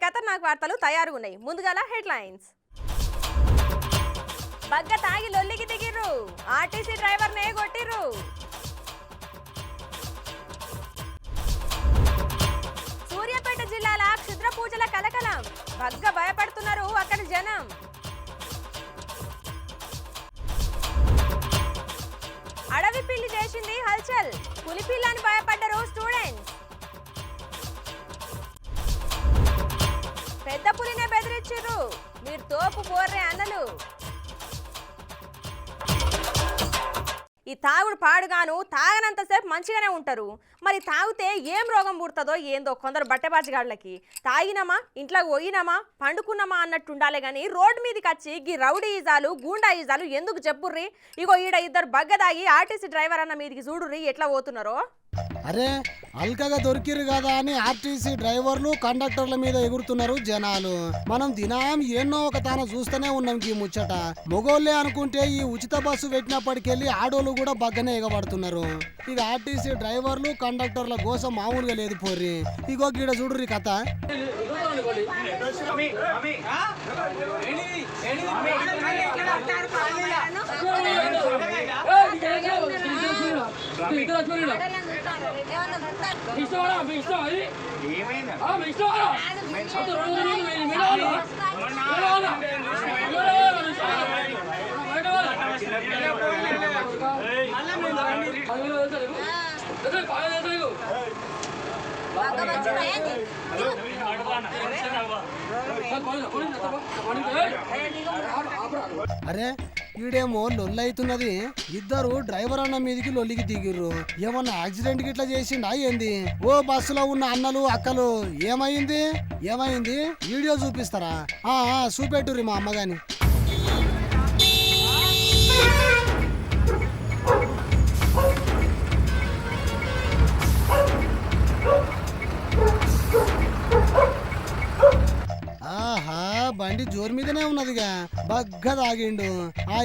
ఖతర్నాక్ వార్తలు తయారుగా ఉన్నాయి. ముందుగాల హెడ్లైన్స్. బగ్గ తాగి లొల్లికి దిగిర్రు, ఆర్టీసీ డ్రైవర్నే కొట్టిర్రు. సూర్యాపేట జిల్లాల క్షుద్ర పూజల కలకలం, బగ్గ భయపడుతున్నారు అక్కడి జనం. అడవి పిల్లి చేసింది హల్చల్, పులిపిల్లని భయపడ్డరు స్టూడెంట్స్. పెద్ద పులినే బెదిరించిర్రు, మీరు తోపు పోర్రే అన్నలు. ఈ తాగుడు పాడుగాను తాగనంతసేపు మంచిగానే ఉంటారు. మరి తాగితే ఏం రోగం పుడుతుందో ఏందో కొందరు బట్టెబాజిగాళ్ళకి. తాగినామా, ఇంట్లోకి పోయినామా, పండుకున్నామా అన్నట్టు ఉండాలి కానీ రోడ్డు మీదకి వచ్చి గీ రౌడీ ఈజాలు గూండా ఈజాలు ఎందుకు చెప్పుర్రి. ఇగో ఈడ ఇద్దరు బగ్గదాగి ఆర్టీసీ డ్రైవర్ అన్న మీదికి చూడుర్రి ఎట్లా పోతున్నారో. అరే అల్కగా దొరికిరు కదా అని ఆర్టీసీ డ్రైవర్లు కండక్టర్ల మీద ఎగురుతున్నారు జనాలు. మనం దినం ఎన్నో ఒక తాన చూస్తూనే ఉన్నాం ఈ ముచ్చట. మొగోళ్ళే అనుకుంటే ఈ ఉచిత బస్సు పెట్టినప్పటికెళ్ళి ఆడోళ్ళు కూడా బగ్గనే ఎగబడుతున్నారు. ఇక ఆర్టీసీ డ్రైవర్లు కండక్టర్ల కోసం మామూలుగా లేదు పోర్రి. ఇగో గీడ చూడుర్రి కథ. అరే ఈడేమో లొల్లైతున్నది. ఇద్దరు డ్రైవర్ అన్న మీదికి లొల్లికి దిగిర్రు. ఏమన్నా యాక్సిడెంట్ గిట్లా చేసిండా ఏంది? ఓ బస్సులో ఉన్న అన్నలు అక్కలు ఏమైంది వీడియో చూపిస్తారా? చూపెట్టుర్రి మా అమ్మగాని. ఆహా బండి జోరు మీదనే ఉన్నదిగా, బగ్గ తాగిండు.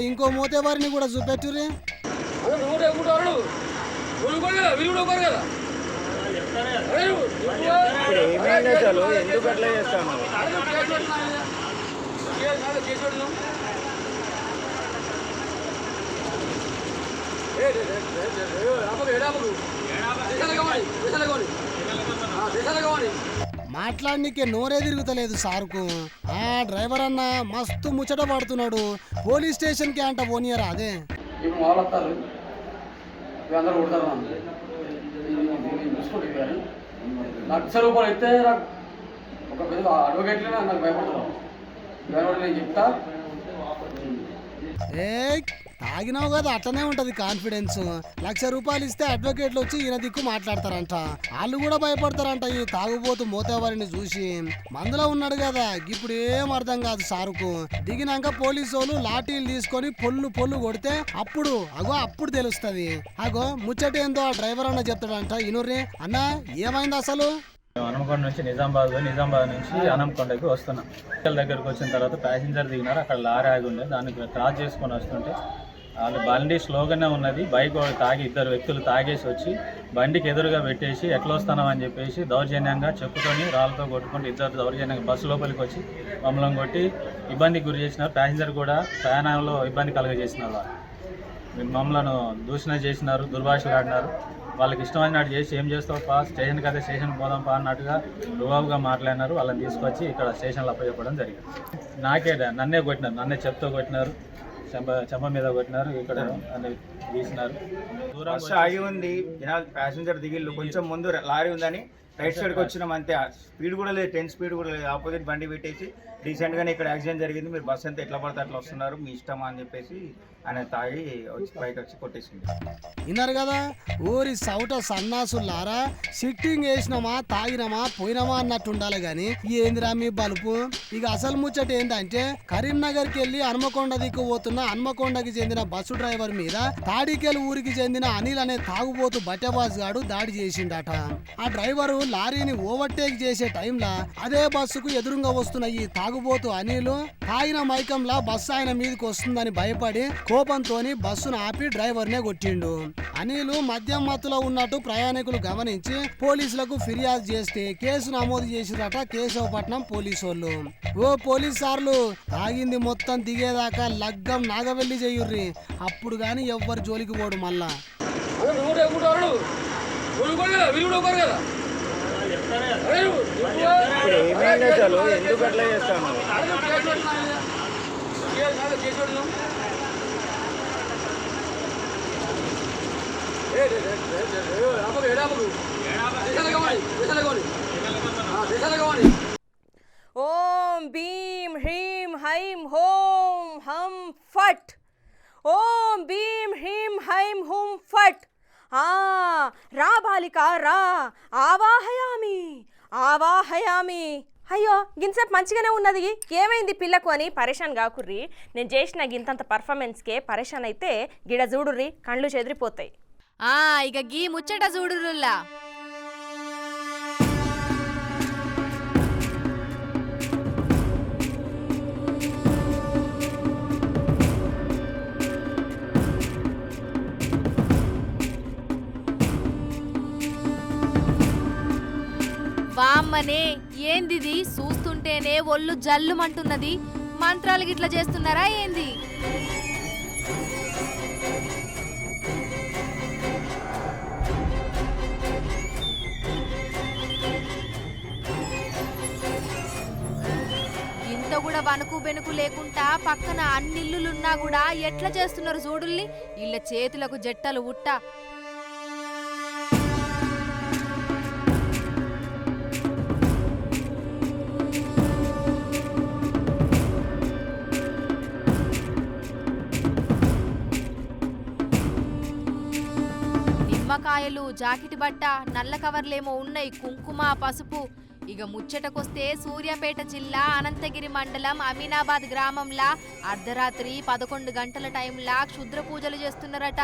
ఇంకో మోతే వారిని కూడా చూపెట్టుర్రి. మాట్లాడనీకే నోరే తిరుగుతలేదు సార్కు. డ్రైవర్ అన్న మస్తు ముచ్చట పడుతున్నాడు. పోలీస్ స్టేషన్ కి అంట పోనీయరా? అదే ₹1,00,000 అయితే ఒక పెద్ద అడ్వకేట్ నాకు భయపడుతున్నాను. నేను చెప్తా. తాగినావు కదా అట్లనే ఉంటది కాన్ఫిడెన్స్. ₹1,00,000 ఇస్తే అడ్వకేట్లు వచ్చి ఈయన దిక్కు మాట్లాడతారంట. వాళ్ళు కూడా భయపడతారంట ఈ తాగుబోతు మోతేవారిని చూసి. మందులో ఉన్నాడు కదా, ఇప్పుడు ఏం అర్థం కాదు సారుకు. దిగినాక పోలీసు వాళ్ళు లాఠీలు తీసుకొని పొల్లు కొడితే అప్పుడు తెలుస్తుంది. ముచ్చటేందో ఆ డ్రైవర్ అన్న చెప్తాడంట. ఇనుర్రి అన్న ఏమైంది అసలు? హనుమకొండ నుంచి నిజామాబాద్ నుంచి హనుమకొండకి వస్తున్నాం. దగ్గరకు వచ్చిన తర్వాత ప్యాసింజర్ దిగినారు. అక్కడ లారీ ఆగి ఉండే, దాన్ని క్రాస్ చేసుకొని వస్తుంటే వాళ్ళు బండి స్లోగానే ఉన్నది. బైక్ తాగి ఇద్దరు వ్యక్తులు తాగేసి వచ్చి బండికి ఎదురుగా పెట్టేసి ఎట్లా వస్తున్నామని చెప్పేసి దౌర్జన్యంగా చెప్పుకొని రాళ్ళతో కొట్టుకుంటూ ఇద్దరు దౌర్జన్యంగా బస్సు లోపలికి వచ్చి మమ్మల్ని కొట్టి ఇబ్బందికి గురి చేసినారు. ప్యాసింజర్ కూడా ప్రయాణంలో ఇబ్బంది కలుగజేసినారు. మమ్మల్ని దూషణ చేసినారు, దుర్భాషలాడినారు. వాళ్ళకి ఇష్టమైనట్టు చేసి ఏం చేస్తావు పా, స్టేషన్కి అయితే స్టేషన్కి పోదాం పా అన్నట్టుగా రుబాబుగా మాట్లాడినారు. వాళ్ళని తీసుకొచ్చి ఇక్కడ స్టేషన్లో అప్పచెప్పడం జరిగింది. నన్నే కొట్టినారు, నన్నే చెప్తూ కొట్టినారు, చెంప మీద కొట్టినారు, ఇక్కడ అన్ని తీసినారు. బస్సు ఆగి ఉంది, ప్యాసింజర్ దిగిళ్ళు. కొంచెం ముందు లారీ ఉందని రైట్ సైడ్కి వచ్చినాం అంతే. స్పీడ్ కూడా లేదు, 10 స్పీడ్ కూడా లేదు. ఆపోజిట్ బండి పెట్టేసి రీసెంట్గానే ఇక్కడ యాక్సిడెంట్ జరిగింది, మీరు బస్సు అంతా ఎట్లా పడితే అట్లా వస్తున్నారు, మీ ఇష్టమా అని చెప్పేసి ఆయన తాగి వచ్చి బయట వచ్చి కొట్టేసింది. విన్నారు కదా ఊరి సౌట సన్నాసులారా, సిట్టింగ్ వేసినామా తాగినామా పోయినామా అన్నట్టు ఉండాలి గాని ఏందిరా మీ బలుపు. ఇక అసలు ముచ్చట ఏంటంటే కరీంనగర్కి వెళ్ళి హనుమకొండ దిక్కు పోతున్న హనుమకొండకి చెందిన బస్సు డ్రైవర్ మీద తాడికెల్ ఊరికి చెందిన అనిల్ అనే తాగుబోతు బట్టెబాజ్ గాడు దాడి చేసిండట. ఆ డ్రైవరు లారీని ఓవర్టేక్ చేసే టైంలా అదే బస్సుకు ఎదురుగా వస్తున్న ఈ తాగుబోతు అనిల్ తాగిన మైకంలా బస్సు ఆయన మీదకి వస్తుందని భయపడి కోపంతోని బస్సును ఆపి డ్రైవర్నే కొట్టిండు. అనిల్ మద్యం మత్తులో ఉన్నట్టు ప్రయాణికులు గమనించి పోలీసులకు ఫిర్యాదు చేస్తే కేసు నమోదు చేసిరట కేశవపట్నం పోలీసోళ్ళు. ఓ పోలీస్ సార్లు, తాగింది మొత్తం దిగేదాకా లగ్గం నాగవెల్లి చెయ్యుర్రి, అప్పుడు గాని ఎవ్వరు జోలికి పోడు మళ్ళా. ఎందుకు అట్లా చేస్తాను? ఓం భీం హ్రీం హైం హోం హం ఫట్. ఓం భీం హ్రీం హైం హుం ఫట్. రా బాలిక రా, ఆవాహయామి ఆవాహయామి. అయ్యో గింతసేపు మంచిగానే ఉన్నది, ఏమైంది పిల్లకు అని పరేషాన్ కాకుర్రి. నేను చేసిన గింతంత పర్ఫార్మెన్స్కే పరేషాన్ అయితే గిడ చూడుర్రి, కళ్ళు చెదిరిపోతాయి. ఇక గీ ముచ్చట చూడురుల్లా. వామ్మనే, ఏందిది చూస్తుంటేనే ఒళ్ళు జల్లుమంటున్నది. మంత్రాలు గిట్లా చేస్తున్నారా ఏంది? ఇంత కూడా వణుకు బెనుకు లేకుండా పక్కన అన్నిల్లులున్నా కూడా ఎట్లా చేస్తున్నారు చూడుల్ని. ఇళ్ళ చేతులకు జట్టలు ఉట్ట. నిమ్మకాయలు, జాకెట్ బట్ట, నల్ల కవర్లేమో ఉన్నాయి, కుంకుమ, పసుపు. ఇక ముచ్చటకొస్తే సూర్యాపేట జిల్లా అనంతగిరి మండలం అమీనాబాద్ గ్రామంలా అర్ధరాత్రి 11 గంటల టైంలా క్షుద్ర పూజలు చేస్తున్నారట.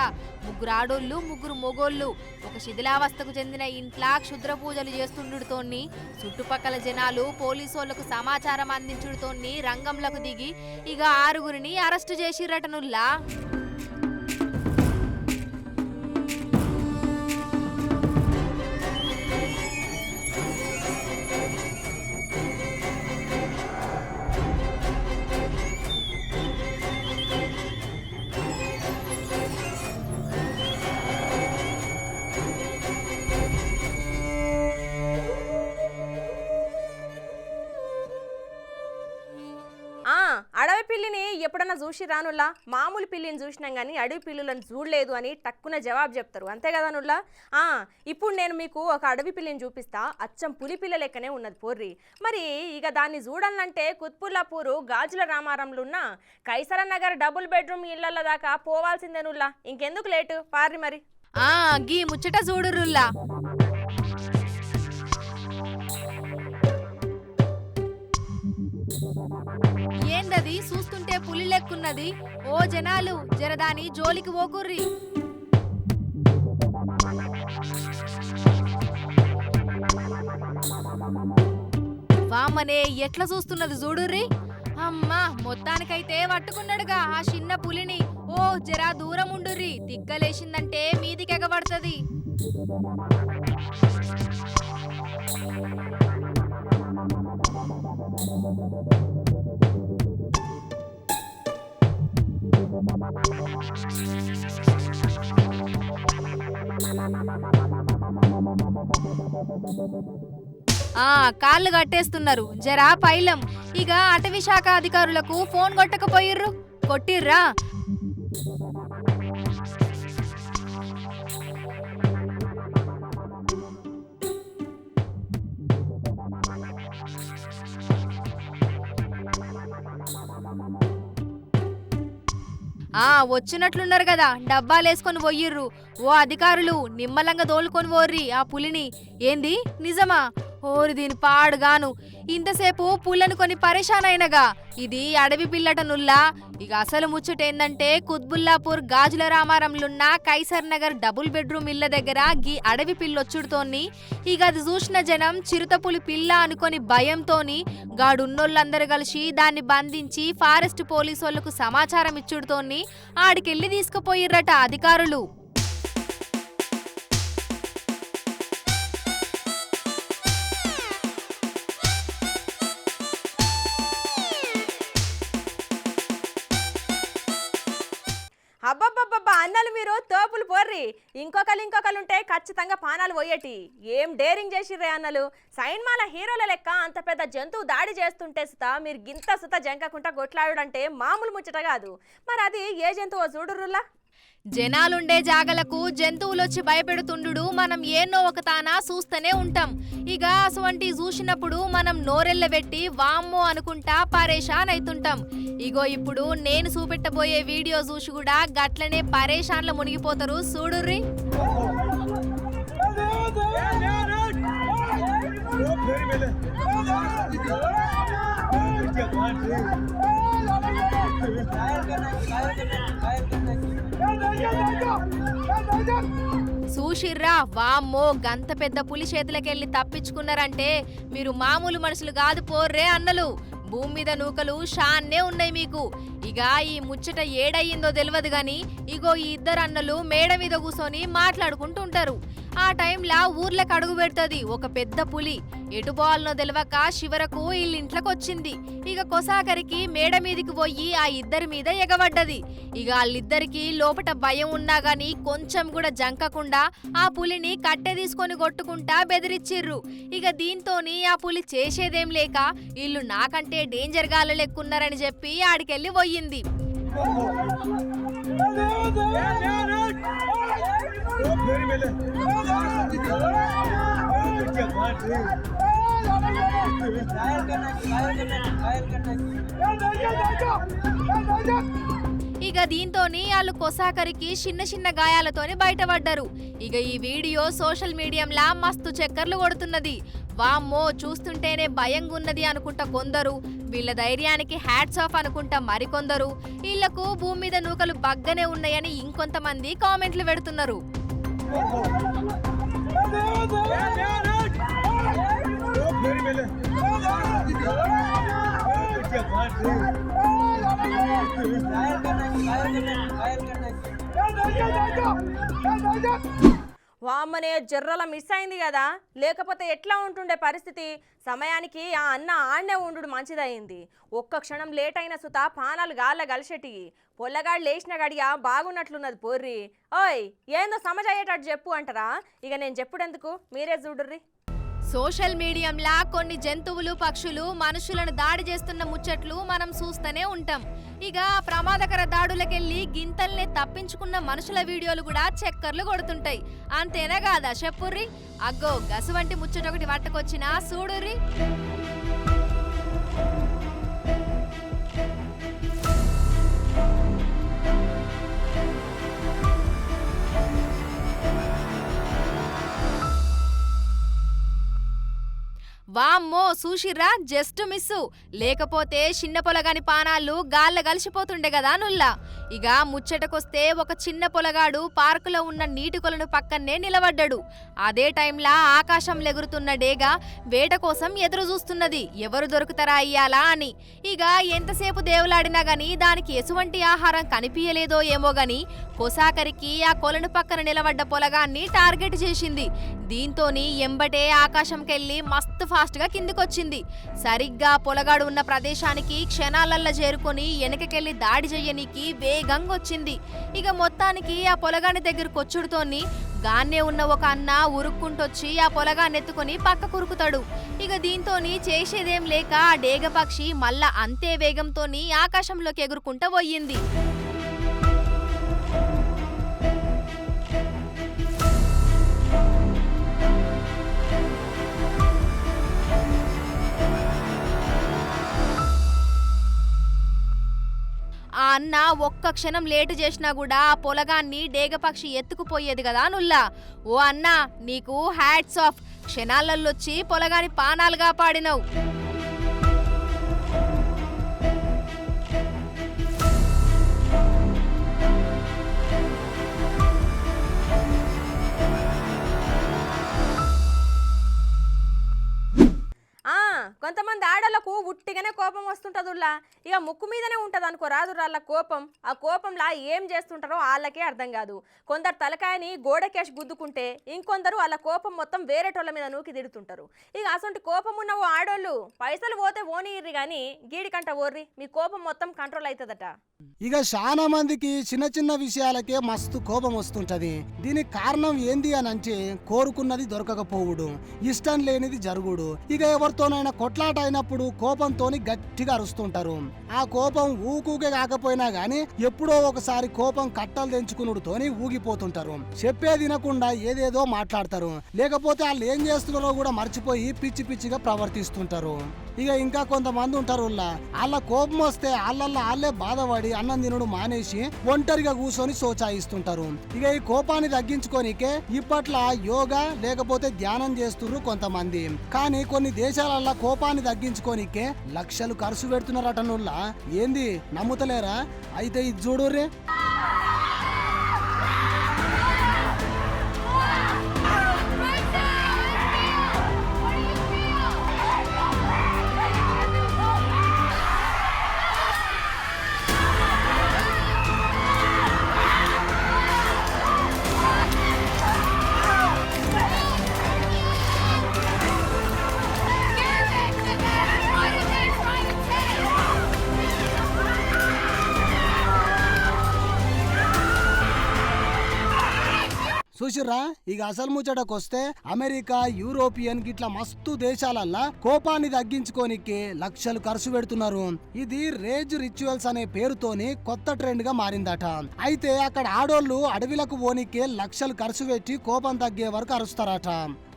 3 ఆడోళ్ళు 3 మొగోళ్ళు ఒక శిథిలావస్థకు చెందిన ఇంట్లా క్షుద్ర పూజలు చేస్తుండటతోని చుట్టుపక్కల జనాలు పోలీసోళ్లకు సమాచారం అందించుడుతోని రంగంలోకి దిగి ఇక 6గురిని అరెస్టు చేసిరటనుల్లా. అడవి పిల్లిని ఎప్పుడన్నా చూసి రానుల్లా? మామూలు పిల్లిని చూసినాం కానీ అడవి పిల్లులను చూడలేదు అని టక్కున జవాబు చెప్తారు, అంతే కదా నుల్లా? ఇప్పుడు నేను మీకు ఒక అడవి పిల్లిని చూపిస్తా, అచ్చం పులి పిల్ల లెక్కనే ఉన్నది పోర్రి. మరి ఇక దాన్ని చూడాలంటే కుత్బుల్లాపూరు గాజుల రామారంలో ఉన్న కైసర నగర్ డబుల్ బెడ్రూమ్ ఇళ్ల దాకా పోవాల్సిందే నుల్లా. ఇంకెందుకు లేటు, పార్రి మరి. గీ ముచ్చట చూడురుల్లా. ఏందది చూస్తుంటే పులి లెక్కున్నది? ఓ జనాలు, జరదాని జోలికి పోకుర్రి. వామనే, ఎట్లా చూస్తున్నది చూడుర్రి. అమ్మా, మొత్తానికైతే పట్టుకున్నాడుగా ఆ చిన్న పులిని. ఓ జరా దూరం ఉండుర్రి, తిక్కలేసిందంటే మీదికి ఎగబడుతుంది. కాళ్ళు కట్టేస్తున్నారు, జరా పైలం. ఇక అటవీ శాఖ అధికారులకు ఫోన్ కొట్టకపోయిర్రు, కొట్టిర్రా? వచ్చినట్లున్నారు కదా, డబ్బాలేసుకొని పోయిర్రు. ఓ అధికారులు, నిమ్మలంగా దోలుకొని పోర్రి ఆ పులిని. ఏంది నిజమా? ఓరి దీని పాడుగాను ఇంతసేపు పుల్లను కొని పరేషాన్ అయినగా ఇది అడవి పిల్లట నుల్లా. ఇక అసలు ముచ్చటేందంటే కుత్బుల్లాపూర్ గాజుల రామారంలున్న కైసర్ నగర్ డబుల్ బెడ్రూమ్ ఇళ్ల దగ్గర గీ అడవి పిల్లొచ్చుడుతోని ఇక అది చూసిన జనం చిరుతపులి పిల్ల అనుకొని భయంతోని గాడున్నోళ్ళందరూ కలిసి దాన్ని బంధించి ఫారెస్ట్ పోలీసోళ్లకు సమాచారం ఇచ్చుడుతోని ఆడికెళ్లి తీసుకుపోయిర్రట అధికారులు. అబ్బబ్బబ్బబ్బా అన్నలు మీరు తోపులు పోర్రి. ఇంకొకరు ఉంటే ఖచ్చితంగా పానాలు పోయేటి. ఏం డేరింగ్ చేసిర్రే అన్నలు. సైన్మాల హీరోల లెక్క అంత పెద్ద జంతువు దాడి చేస్తుంటే సుత మీరు గింత సుత జంకకుంటా కొట్లాడుడంటే మామూలు ముచ్చట కాదు. మరి అది ఏ జంతువో చూడురులా. జనాలుండే జాగలకు జంతువులొచ్చి భయపెడుతుండు మనం ఏన్నో ఒక తానా చూస్తూనే ఉంటాం. ఇక అటువంటి చూసినప్పుడు మనం నోరెళ్ళబెట్టి వామ్మో అనుకుంటా పరేషాన్ అవుతుంటాం. ఇగో ఇప్పుడు నేను చూపెట్టబోయే వీడియో చూసి కూడా గట్లనే పరేషాన్ల మునిగిపోతారు చూడుర్రి. చూసిర్రా వామ్మో గంత పెద్ద పులి చేతులకెళ్ళి తప్పించుకున్నారంటే మీరు మామూలు మనుషులు కాదు పోర్రే అన్నలు. భూమి మీద నూకలు షాన్నే ఉన్నాయి మీకు. ఇక ఈ ముచ్చట ఏడయ్యిందో తెలియదు గాని ఇగో ఈ ఇద్దరు అన్నలు మేడ మీద కూర్చొని మాట్లాడుకుంటుంటారు. ఆ టైంలా ఊర్లకు అడుగు పెడుతుంది ఒక పెద్ద పులి. ఎటు పోవాలనో తెలియక శివరకు వీళ్ళింట్లోకి వచ్చింది. ఇక కొసాకరికి మేడ మీదికి పోయి ఆ ఇద్దరి మీద ఎగబడ్డది. ఇక వాళ్ళిద్దరికి లోపట భయం ఉన్నా గాని కొంచెం కూడా జంకకుండా ఆ పులిని కట్టె తీసుకొని కొట్టుకుంటా బెదిరిచ్చిర్రు. ఇక దీంతోని ఆ పులి చేసేదేం లేక వీళ్ళు నాకంటే డేంజర్ గాల లెక్కున్నారని చెప్పి ఆడికెళ్ళి పోయింది. ఇక దీంతోని వాళ్ళు కొసాకరికి చిన్న చిన్న గాయాలతోని బయటపడ్డారు. ఇక ఈ వీడియో సోషల్ మీడియాలో మస్తు చక్కర్లు కొడుతున్నది. వామ్మో చూస్తుంటేనే భయంగున్నది అనుకుంటా కొందరు, వీళ్ళ ధైర్యానికి హ్యాట్స్ ఆఫ్ అనుకుంటా మరికొందరు, వీళ్లకు భూమి మీద నూకలు బగ్గనే ఉన్నాయని ఇంకొంతమంది కామెంట్లు పెడుతున్నారు. వామ్మనే జర్రల మిస్ అయింది కదా, లేకపోతే ఎట్లా ఉంటుండే పరిస్థితి. సమయానికి ఆ అన్న ఆడనే ఉండు మంచిదయింది. ఒక్క క్షణం లేట్ అయిన సుత పానాలు గాళ్ళ గలిసెటి. పొల్లగాడు లేచిన గడియ బాగున్నట్లున్నది పోర్రి. ఓయ్ ఏందో సమజ్ అయ్యేటట్టు చెప్పు అంటారా? ఇక నేను చెప్పుడెందుకు, మీరే చూడుర్రి. సోషల్ మీడియాలో కొన్ని జంతువులు పక్షులు మనుషులను దాడి చేస్తున్న ముచ్చట్లు మనం చూస్తూనే ఉంటాం. ఇక ప్రమాదకర దాడులకెళ్ళి గింతల్నే తప్పించుకున్న మనుషుల వీడియోలు కూడా చక్కర్లు కొడుతుంటాయి. అంతేనా కాదా చెప్పుర్రి? అగ్గో గసువంటి ముచ్చటొకటి పట్టుకొచ్చినా చూడుర్రి. వామ్మో చూసిర్రా జస్ట్ మిస్సు, లేకపోతే చిన్న పొలగాని పానాలు గాళ్ళ కలిసిపోతుండే కదా నుల్లా. ఇక ముచ్చటకొస్తే ఒక చిన్న పొలగాడు పార్కులో ఉన్న నీటి కొలను పక్కనే నిలబడ్డాడు. అదే టైంలా ఆకాశంలో ఎగురుతున్న డేగా వేట కోసం ఎదురు చూస్తున్నది, ఎవరు దొరుకుతారా అయ్యాలా అని. ఇక ఎంతసేపు దేవులాడినా గాని దానికి ఎటువంటి ఆహారం కనిపించలేదో ఏమో గాని కొసాకరికి ఆ కొలను పక్కన నిలబడ్డ పొలగాన్ని టార్గెట్ చేసింది. దీంతోని ఎంబటే ఆకాశంకెళ్ళి మస్తు ఫాస్ట్ గా కిందికొచ్చింది. సరిగ్గా పొలగాడు ఉన్న ప్రదేశానికి క్షణాలల్లా చేరుకొని వెనకకెళ్ళి దాడి చెయ్యనీకి వేగంగా వచ్చింది. ఇక మొత్తానికి ఆ పొలగాని దగ్గరకు వచ్చుడుతోని గాన్నే ఉన్న ఒక అన్న ఉరుక్కుంటొచ్చి ఆ పొలగాన్ని ఎత్తుకొని పక్క కురుకుతాడు. ఇక దీంతోని చేసేదేం లేక ఆ డేగపక్షి మళ్ళా అంతే వేగంతోని ఆకాశంలోకి ఎగురుకుంటూ పోయింది. ఆ అన్న అన్న ఒక్క క్షణం లేటు చేసినా కూడా ఆ పొలగాన్ని డేగపక్షి ఎత్తుకుపోయేది కదా నుల్లా. ఓ అన్న, నీకు హ్యాట్స్ ఆఫ్. క్షణాలల్లొచ్చి పొలగాని పానాలు కాపాడినవు. కొంతమంది ఆడలకు ఉట్టిగానే కోపం వస్తుంటదుల్లా. ఇక ముక్కు మీదనే ఉంటుంది అనుకో రాదు వాళ్ళ కోపం. ఆ కోపంలా ఏం చేస్తుంటారో వాళ్ళకే అర్థం కాదు. కొందరు తలకాయని గోడకేసి గుద్దుకుంటే ఇంకొందరు వాళ్ళ కోపం మొత్తం వేరేటోళ్ళ మీద నూకి తిడుతుంటారు. ఇక అసొంటి కోపం ఉన్న ఓ ఆడోళ్ళు పైసలు పోతే ఓనిర్రి కానీ గీడికంట ఓర్రి, మీ కోపం మొత్తం కంట్రోల్ అవుతుందట. ఇక చాలా మందికి చిన్న చిన్న విషయాలకే మస్తు కోపం వస్తుంటది. దీనికి కారణం ఏంది అని అంటే కోరుకున్నది దొరకకపోవుడు, ఇష్టం లేనిది జరుగుడు. ఇక ఎవరితోనైనా కొట్లాట అయినప్పుడు కోపంతోని గట్టిగా అరుస్తుంటారు. ఆ కోపం ఊకూకే కాకపోయినా గాని ఎప్పుడో ఒకసారి కోపం కట్టలు తెంచుకునుడుతోని ఊగిపోతుంటారు. చెప్పేది వినకుండా ఏదేదో మాట్లాడతారు. లేకపోతే వాళ్ళు ఏం చేస్తున్నారో కూడా మర్చిపోయి పిచ్చి పిచ్చిగా ప్రవర్తిస్తుంటారు. ఇక ఇంకా కొంతమంది ఉంటారు, వాళ్ళ కోపం వస్తే వాళ్ళే బాధపడి అన్నం తినడు మానేసి ఒంటరిగా కూర్చొని సోచాయిస్తుంటారు. ఇక ఈ కోపాన్ని తగ్గించుకోనికే ఇప్పట్ల యోగా లేకపోతే ధ్యానం చేస్తున్నారు కొంతమంది. కానీ కొన్ని దేశాలల్లో కోపాన్ని తగ్గించుకోనికే లక్షలు ఖర్చు పెడుతున్నారట. నుల్లా ఏంది నమ్ముతలేరా? అయితే ఇది చూడుర్రే. చూసిర్రా? ఇక అసలు ముచ్చటకొస్తే అమెరికా, యూరోపియన్ గిట్లా మస్తు దేశాలల్లా కోపాన్ని తగ్గించుకోనికే లక్షలు ఖర్చు పెడుతున్నారు. ఇది రేజ్ రిచువల్స్ అనే పేరుతోని కొత్త ట్రెండ్ గా మారిందట. అయితే అక్కడ ఆడోళ్లు అడవిలకు పోనికే లక్షలు ఖర్చు పెట్టి కోపం తగ్గే వరకు అరుస్తారట.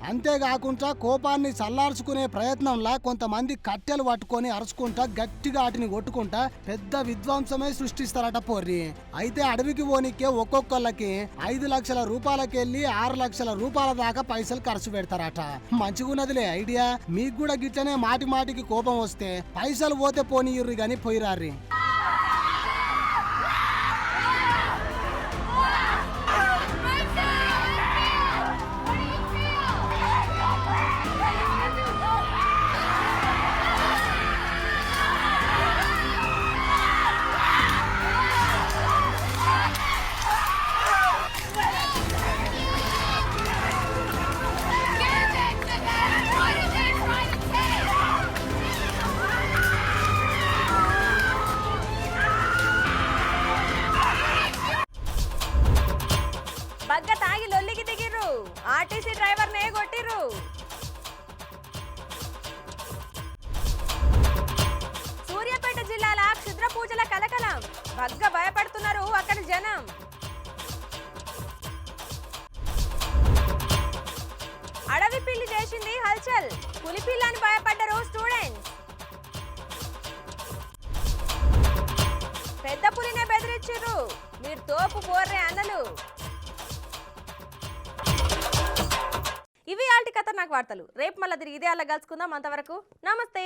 అంతేకాకుండా కోపాన్ని చల్లార్చుకునే ప్రయత్నంలా కొంతమంది కట్టెలు పట్టుకొని అరుచుకుంటా గట్టిగా వాటిని కొట్టుకుంటా పెద్ద విధ్వంసమే సృష్టిస్తారట పోర్రి. అయితే అడవికి పోనికే ఒక్కొక్కళ్ళకి 5 లక్షల రూపాయలకెళ్ళి 6 లక్షల రూపాయల దాకా పైసలు ఖర్చు పెడతారట. మంచిగున్నదిలే ఐడియా. మీకు కూడా గిట్లనే మాటి మాటికి కోపం వస్తే పైసలు పోతే పోనీయుర్రి గాని పోయిరారి. బగ్గ తాగి లొల్లికి దిగిర్రు, ఆర్టీసీ డ్రైవర్ నే కొట్టిర్రు. సూర్యాపేట జిల్లాల క్షుద్ర పూజల కలకలం, బగ్గ భయపడుతున్నారు అక్కడి జనం. అడవి పిల్లి చేసింది హల్చల్, పులి పిల్లని భయపడ్డరు స్టూడెంట్స్. పెద్ద పులినే బెదిరించిర్రు, మీరు తోపు పోర్రే అన్నలు. ఇవి ఆల్టి ఖతర్నాక్ వార్తలు. రేపు మళ్ళీ తిరిగి ఇదే అలా కలుసుకుందాం. అంతవరకు నమస్తే.